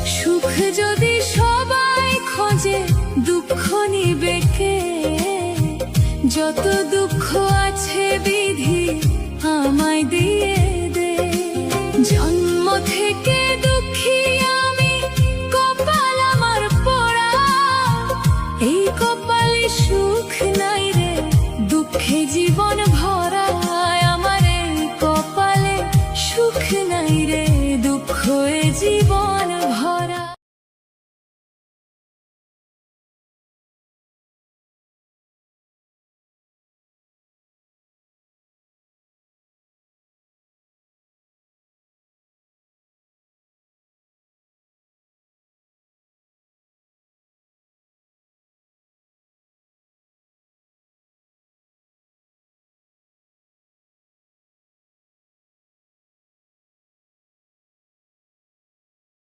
সুখ যদি সবাই খোঁজে দুঃখ নিবে কে? যত দুঃখ আছে বিধি